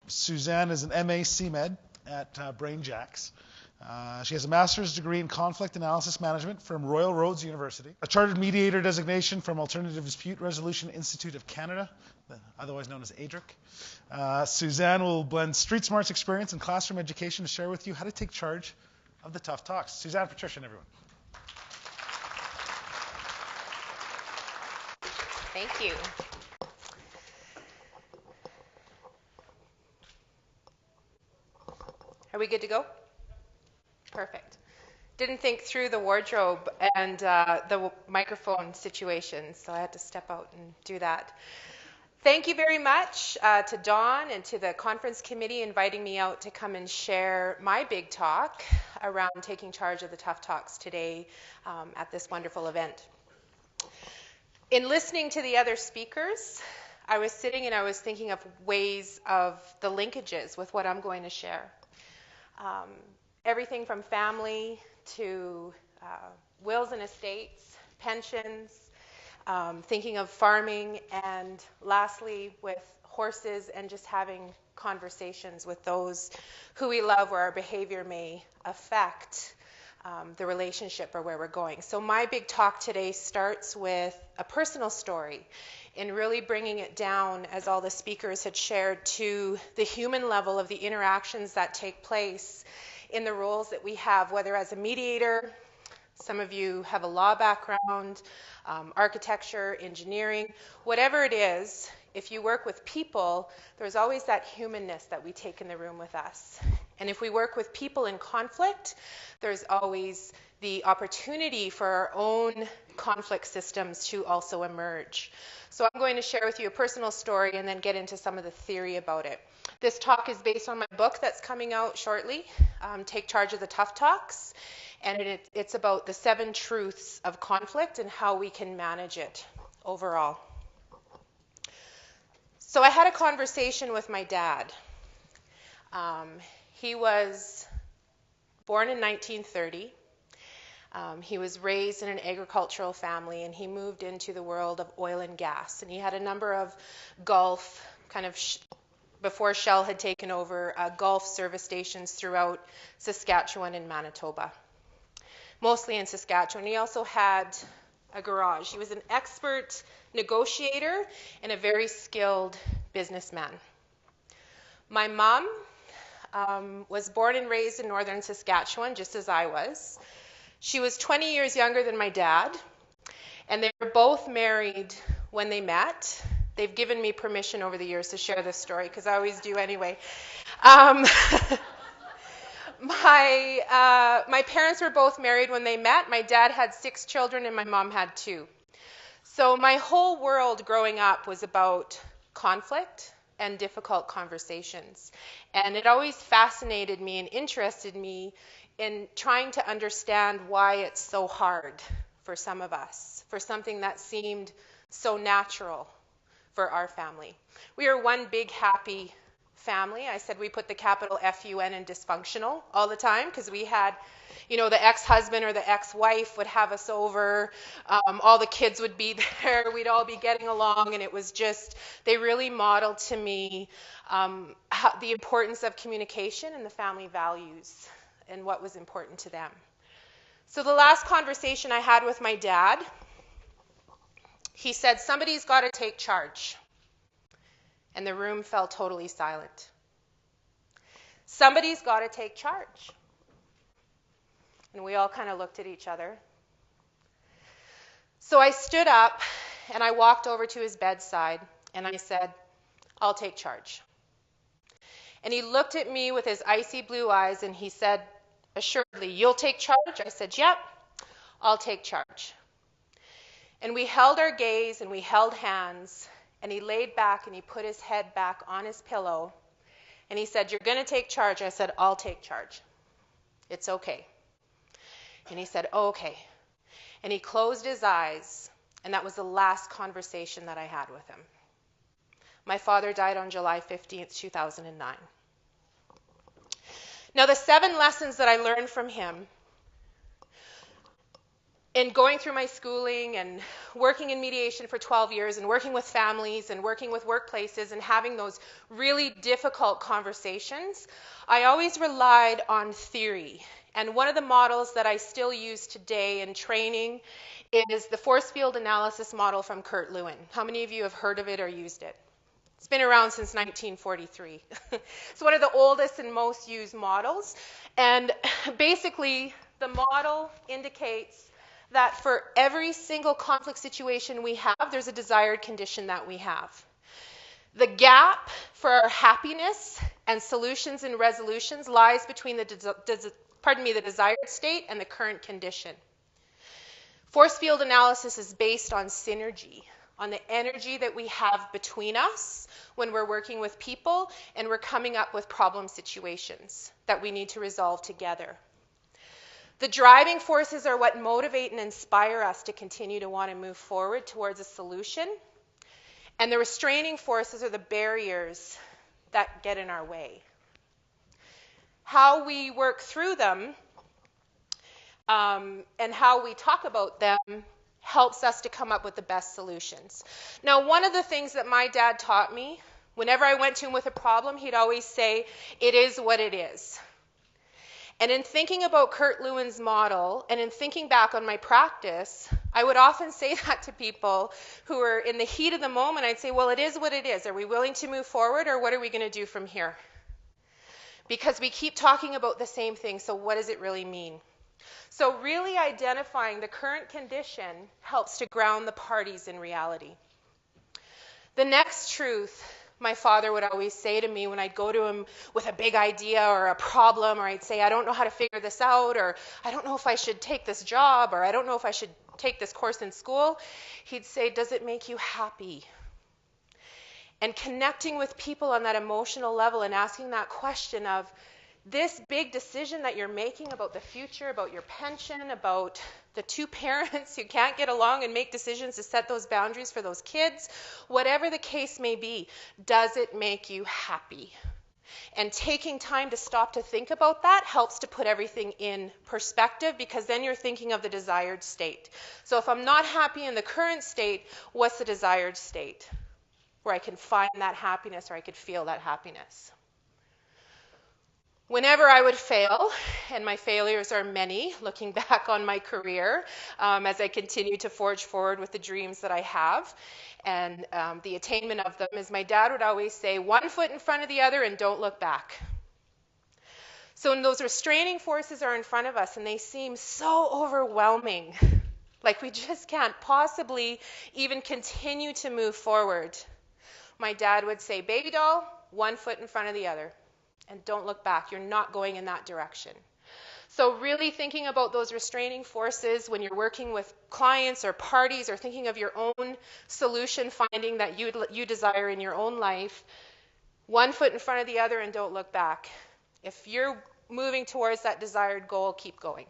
Suzanne is an MA C.Med at Brain Jacks. She has a master's degree in conflict analysis management from Royal Roads University, a chartered mediator designation from Alternative Dispute Resolution Institute of Canada, otherwise known as ADRIC. Suzanne will blend street smarts experience and classroom education to share with you how to take charge of the tough talks. Suzanne Petryshyn, everyone. Thank you. Are we good to go? Perfect. Didn't think through the wardrobe and the microphone situation, so I had to step out and do that. Thank you very much to Dawn and to the conference committee inviting me out to come and share my big talk around taking charge of the tough talks today at this wonderful event. In listening to the other speakers, I was sitting and I was thinking of ways of the linkages with what I'm going to share. Everything from family to wills and estates, pensions, thinking of farming, and lastly with horses and just having conversations with those who we love where our behavior may affect the relationship or where we're going. So my big talk today starts with a personal story in really bringing it down, as all the speakers had shared, to the human level of the interactions that take place in the roles that we have, whether as a mediator, some of you have a law background, architecture, engineering, whatever it is, if you work with people, there's always that humanness that we take in the room with us. And if we work with people in conflict, there's always the opportunity for our own conflict systems to also emerge. So I'm going to share with you a personal story and then get into some of the theory about it. This talk is based on my book that's coming out shortly, Take Charge of the Tough Talks, and it's about the 7 truths of conflict and how we can manage it overall. So I had a conversation with my dad. He was born in 1930. He was raised in an agricultural family, and he moved into the world of oil and gas. And he had a number of Gulf, before Shell had taken over, Gulf service stations throughout Saskatchewan and Manitoba, mostly in Saskatchewan. He also had a garage. He was an expert negotiator and a very skilled businessman. My mom was born and raised in northern Saskatchewan, just as I was. She was 20 years younger than my dad, and they were both married when they met. They've given me permission over the years to share this story, because I always do anyway. My parents were both married when they met. My dad had 6 children, and my mom had 2. So my whole world growing up was about conflict and difficult conversations. And it always fascinated me and interested me in trying to understand why it's so hard for some of us, for something that seemed so natural for our family. We are one big happy family. I said we put the capital F-U-N in dysfunctional all the time, because we had, the ex-husband or the ex-wife would have us over, all the kids would be there, we'd all be getting along, and it was just, they really modeled to me the importance of communication and the family values and what was important to them. So the last conversation I had with my dad, he said, somebody's got to take charge. And the room fell totally silent. Somebody's got to take charge. And we all kind of looked at each other. So I stood up and I walked over to his bedside and I said, I'll take charge. And he looked at me with his icy blue eyes and he said, assuredly, you'll take charge? I said, yep, I'll take charge. And we held our gaze and we held hands, and he laid back and he put his head back on his pillow and he said, you're going to take charge? I said, I'll take charge. It's okay. And he said, oh, okay. And he closed his eyes, and that was the last conversation that I had with him. My father died on July 15th, 2009. Now, the 7 lessons that I learned from him in going through my schooling and working in mediation for 12 years and working with families and working with workplaces and having those really difficult conversations, I always relied on theory. And one of the models that I still use today in training is the force field analysis model from Kurt Lewin. How many of you have heard of it or used it? It's been around since 1943. It's one of the oldest and most used models. And basically, the model indicates that for every single conflict situation we have, there's a desired condition that we have. The gap for our happiness and solutions and resolutions lies between the desired state and the current condition. Force field analysis is based on synergy, on the energy that we have between us when we're working with people and we're coming up with problem situations that we need to resolve together. The driving forces are what motivate and inspire us to continue to want to move forward towards a solution. And the restraining forces are the barriers that get in our way. How we work through them and how we talk about them helps us to come up with the best solutions. Now, one of the things that my dad taught me, whenever I went to him with a problem, he'd always say, "It is what it is." And in thinking about Kurt Lewin's model and in thinking back on my practice, I would often say that to people who were in the heat of the moment. I'd say, well, it is what it is. Are we willing to move forward, or what are we going to do from here? Because we keep talking about the same thing, so what does it really mean? So really identifying the current condition helps to ground the parties in reality. The next truth my father would always say to me when I'd go to him with a big idea or a problem, or I'd say, I don't know how to figure this out, or I don't know if I should take this job, or I don't know if I should take this course in school, he'd say, does it make you happy? And connecting with people on that emotional level and asking that question of, this big decision that you're making about the future, about your pension, about the two parents who can't get along and make decisions to set those boundaries for those kids, whatever the case may be, does it make you happy? And taking time to stop to think about that helps to put everything in perspective, because then you're thinking of the desired state. So if I'm not happy in the current state, what's the desired state where I can find that happiness, or I could feel that happiness? Whenever I would fail, and my failures are many, looking back on my career, as I continue to forge forward with the dreams that I have, and the attainment of them, is my dad would always say, 1 foot in front of the other and don't look back. So when those restraining forces are in front of us and they seem so overwhelming, like we just can't possibly even continue to move forward, my dad would say, baby doll, 1 foot in front of the other. And don't look back. You're not going in that direction. So really thinking about those restraining forces when you're working with clients or parties, or thinking of your own solution finding that you desire in your own life, 1 foot in front of the other and don't look back. If you're moving towards that desired goal, keep going.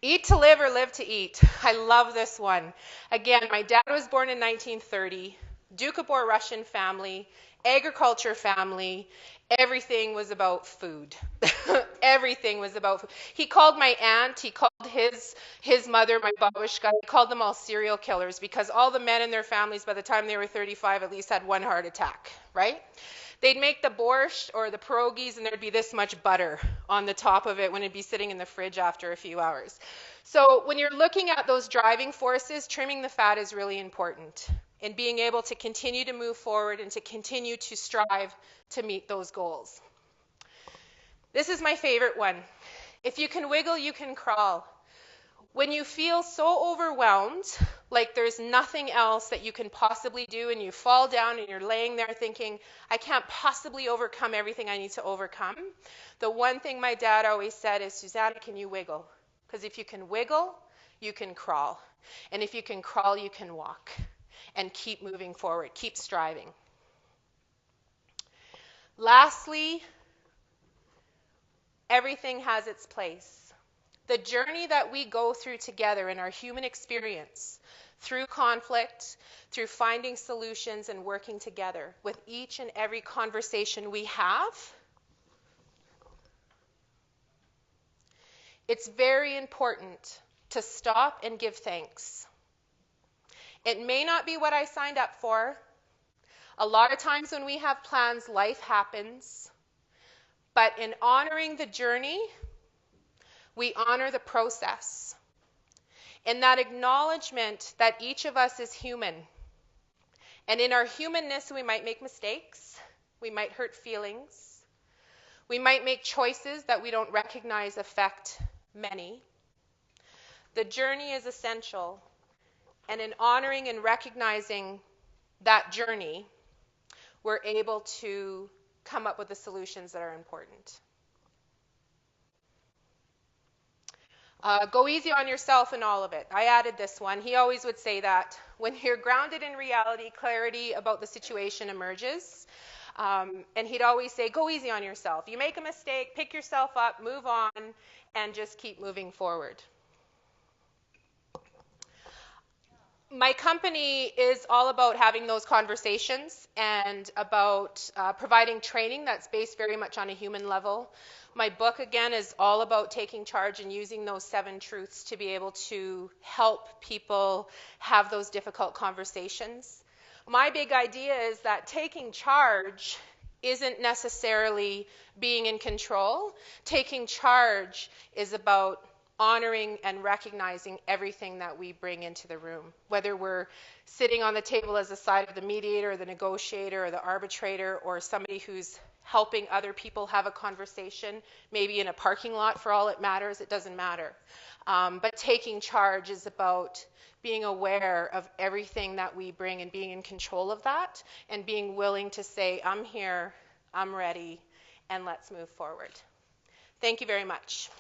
Eat to live or live to eat. I love this one. Again, my dad was born in 1930, Doukhobor Russian family, agriculture family. Everything was about food. Everything was about food. He called my aunt, he called his mother, my babushka, he called them all serial killers, because all the men in their families by the time they were 35 at least had one heart attack, right? They'd make the borscht or the pierogies and there'd be this much butter on the top of it when it'd be sitting in the fridge after a few hours. So when you're looking at those driving forces, trimming the fat is really important, and being able to continue to move forward and to continue to strive to meet those goals. This is my favorite one. If you can wiggle, you can crawl. When you feel so overwhelmed, like there's nothing else that you can possibly do, and you fall down and you're laying there thinking, I can't possibly overcome everything I need to overcome, the one thing my dad always said is, Suzanne, can you wiggle? Because if you can wiggle, you can crawl. And if you can crawl, you can walk. And keep moving forward, keep striving. Lastly, everything has its place. The journey that we go through together in our human experience, through conflict, through finding solutions and working together, with each and every conversation we have, it's very important to stop and give thanks. It may not be what I signed up for. A lot of times when we have plans, life happens. But in honoring the journey, we honor the process. In that acknowledgement that each of us is human. And in our humanness, we might make mistakes. We might hurt feelings. We might make choices that we don't recognize affect many. The journey is essential. And in honoring and recognizing that journey, we're able to come up with the solutions that are important. Go easy on yourself in all of it. I added this one. He always would say that when you're grounded in reality, clarity about the situation emerges. And he'd always say, go easy on yourself. You make a mistake, pick yourself up, move on, and just keep moving forward. My company is all about having those conversations and about providing training that's based very much on a human level. My book, again, is all about taking charge and using those 7 truths to be able to help people have those difficult conversations. My big idea is that taking charge isn't necessarily being in control. Taking charge is about honoring and recognizing everything that we bring into the room, whether we're sitting on the table as a side of the mediator, the negotiator, or the arbitrator, or somebody who's helping other people have a conversation, maybe in a parking lot for all it matters, it doesn't matter. But taking charge is about being aware of everything that we bring and being in control of that, and being willing to say, I'm here, I'm ready, and let's move forward. Thank you very much.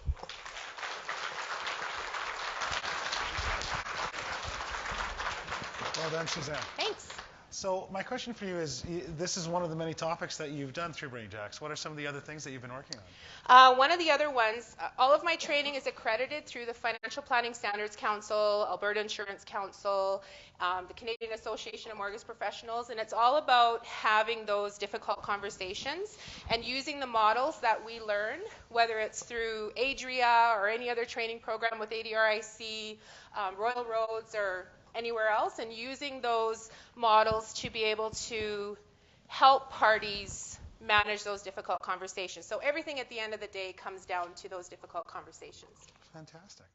Well done, Suzanne. Thanks. So my question for you is, this is one of the many topics that you've done through BrainJacks. What are some of the other things that you've been working on? One of the other ones, all of my training is accredited through the Financial Planning Standards Council, Alberta Insurance Council, the Canadian Association of Mortgage Professionals, and it's all about having those difficult conversations and using the models that we learn, whether it's through ADRIC or any other training program with ADRIC, Royal Roads, or anywhere else, and using those models to be able to help parties manage those difficult conversations. So everything at the end of the day comes down to those difficult conversations. Fantastic.